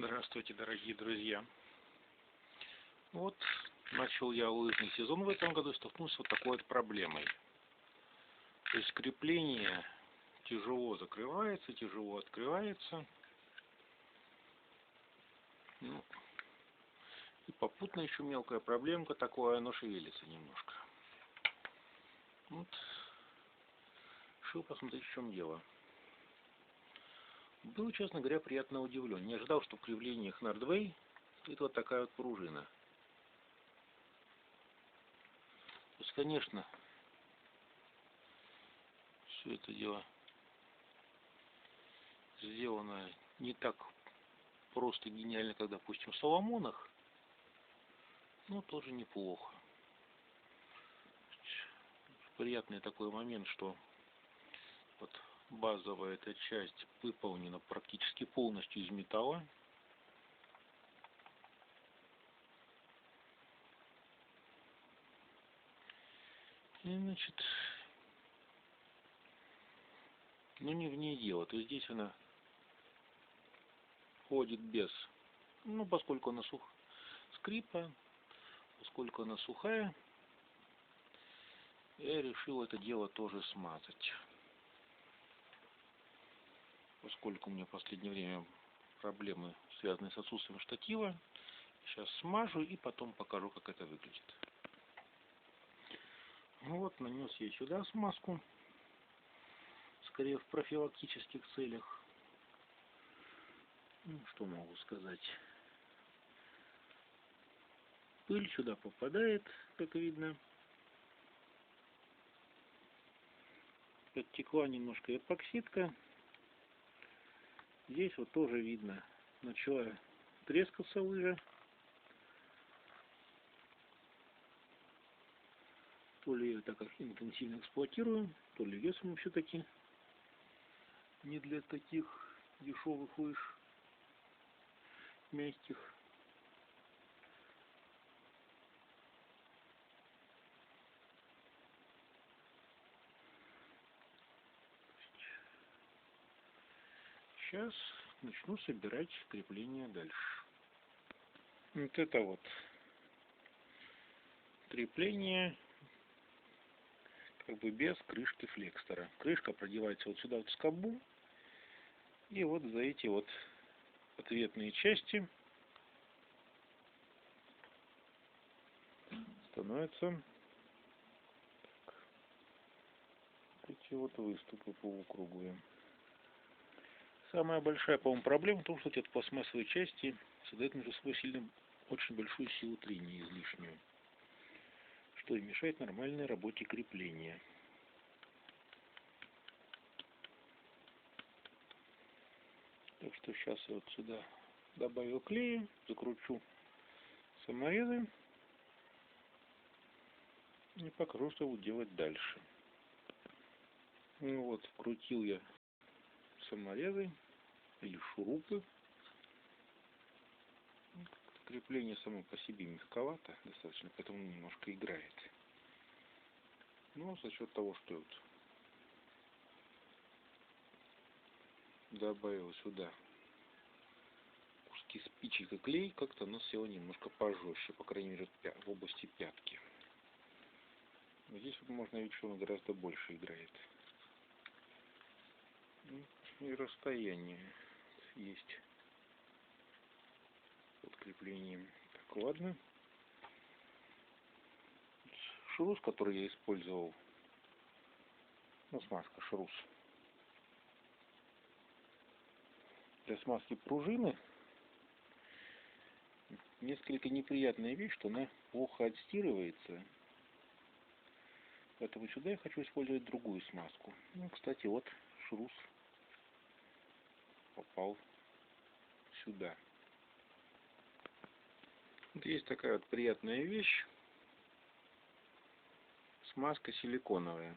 Здравствуйте, дорогие друзья. Вот начал я лыжный сезон в этом году и столкнулся с вот такой вот проблемой. То есть крепление тяжело закрывается, тяжело открывается. Ну, и попутно еще мелкая проблемка такое, оно шевелится немножко. Вот. Решил посмотреть, в чем дело. Был, честно говоря, приятно удивлен. Не ожидал, что в креплениях Nordway стоит вот такая вот пружина. То есть, конечно, все это дело сделано не так просто гениально, как, допустим, в Соломонах, но тоже неплохо. Приятный такой момент, что вот базовая эта часть выполнена практически полностью из металла. И, значит, ну не в ней дело. То есть здесь она ходит без, ну поскольку она скрипа, поскольку она сухая, я решил это дело тоже смазать. Поскольку у меня в последнее время проблемы, связанные с отсутствием штатива, сейчас смажу и потом покажу, как это выглядит. Вот, нанес я сюда смазку, скорее в профилактических целях. Ну, что могу сказать. Пыль сюда попадает, как видно. Подтекла немножко эпоксидка. Здесь вот тоже видно, начала трескаться лыжа. То ли я так интенсивно эксплуатирую, то ли весом все-таки не для таких дешевых лыж мягких. Сейчас начну собирать крепление дальше. Вот это вот крепление как бы без крышки флекстора. Крышка продевается вот сюда вот в скобу. И вот за эти вот ответные части становятся эти вот выступы полукруглые. Самая большая, по-моему, проблема в том, что эти пластмассовые части создают между собой очень большую силу трения излишнюю, что и мешает нормальной работе крепления. Так что сейчас я вот сюда добавил клея, закручу саморезы и покажу, что буду делать дальше. Ну вот, вкрутил я саморезы или шурупы. Крепление само по себе мягковато достаточно, поэтому немножко играет. Но за счет того, что я вот добавил сюда куски спичек и клей, как-то оно село немножко пожестче, по крайней мере в области пятки. Но здесь вот можно видеть, что он гораздо больше играет. И расстояние есть под креплением. Так, ладно. Шрус, который я использовал, ну, смазка шрус, для смазки пружины, несколько неприятная вещь, что она плохо отстирывается. Поэтому сюда я хочу использовать другую смазку. Ну, кстати, вот шрус попал сюда. Вот есть такая вот приятная вещь. Смазка силиконовая.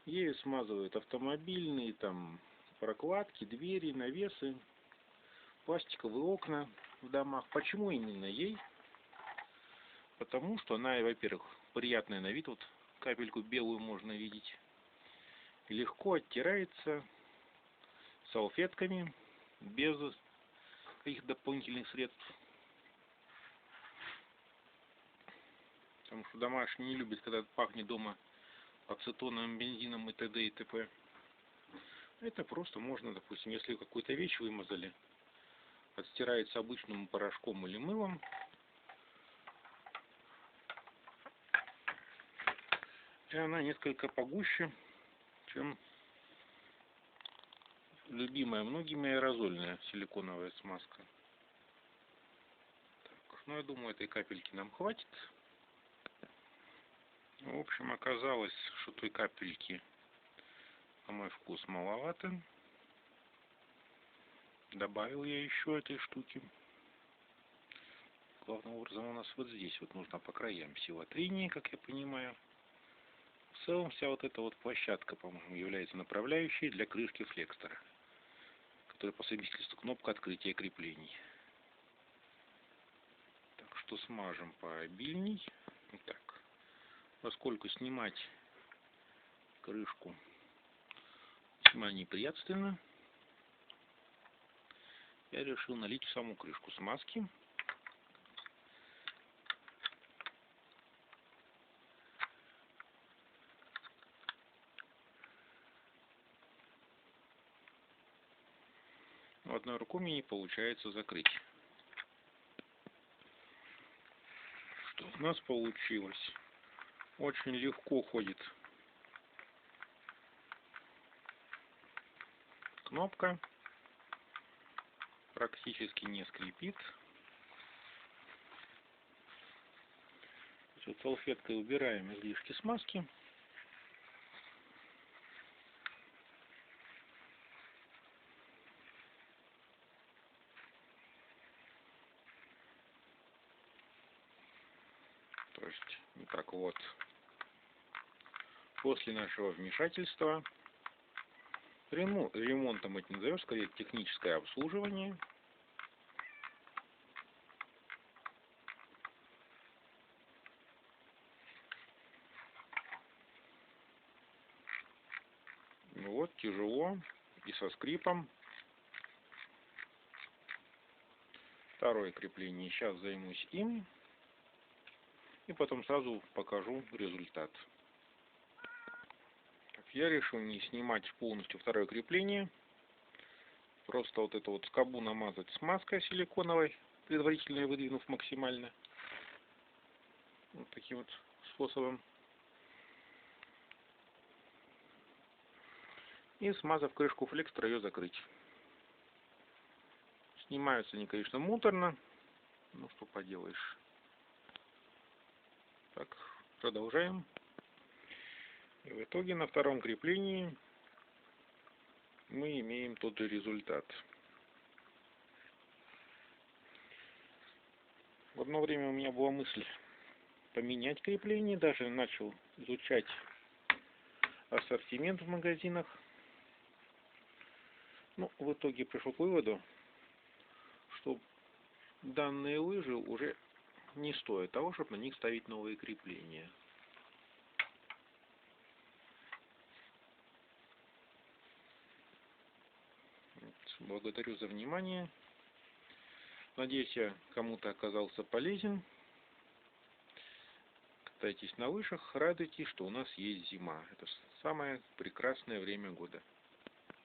Ею смазывают автомобильные там прокладки, двери, навесы, пластиковые окна в домах. Почему именно ей? Потому что она, во-первых, приятная на вид. Вот капельку белую можно видеть. Легко оттирается салфетками без каких дополнительных средств. Потому что домашние не любят, когда пахнет дома ацетоном, бензином и т.д. и т.п. Это просто можно, допустим, если какую-то вещь вымазали, отстирается обычным порошком или мылом. И она несколько погуще, чем любимая многими аэрозольная силиконовая смазка. Так, ну, я думаю, этой капельки нам хватит. В общем, оказалось, что той капельки, на мой вкус, маловато. Добавил я еще этой штуки. Главным образом у нас вот здесь вот нужно по краям всего трения, как я понимаю. В целом вся вот эта вот площадка, по-моему, является направляющей для крышки флекстора, которая по совместительству кнопка открытия креплений. Так что смажем пообильней. Вот так. Поскольку снимать крышку весьма неприятственно, я решил налить в саму крышку смазки. Но одной рукой мне не получается закрыть. Что у нас получилось? Очень легко ходит кнопка, практически не скрипит. Вот салфеткой убираем излишки смазки. То есть, так вот, после нашего вмешательства, ремонтом это не назовешь, скорее техническое обслуживание. Вот, тяжело и со скрипом. Второе крепление. Сейчас займусь им. И потом сразу покажу результат. Так, я решил не снимать полностью второе крепление. Просто вот эту вот скобу намазать смазкой силиконовой, предварительно ее выдвинув максимально. Вот таким вот способом. И смазав крышку флекстора, ее закрыть. Снимаются они, конечно, муторно. Ну, что поделаешь. Так, продолжаем. И в итоге на втором креплении мы имеем тот же результат. В одно время у меня была мысль поменять крепление. Даже начал изучать ассортимент в магазинах. Ну, в итоге пришел к выводу, что данные лыжи уже не стоят того, чтобы на них ставить новые крепления. Благодарю за внимание. Надеюсь, я кому-то оказался полезен. Катайтесь на лыжах, радуйтесь, что у нас есть зима. Это самое прекрасное время года.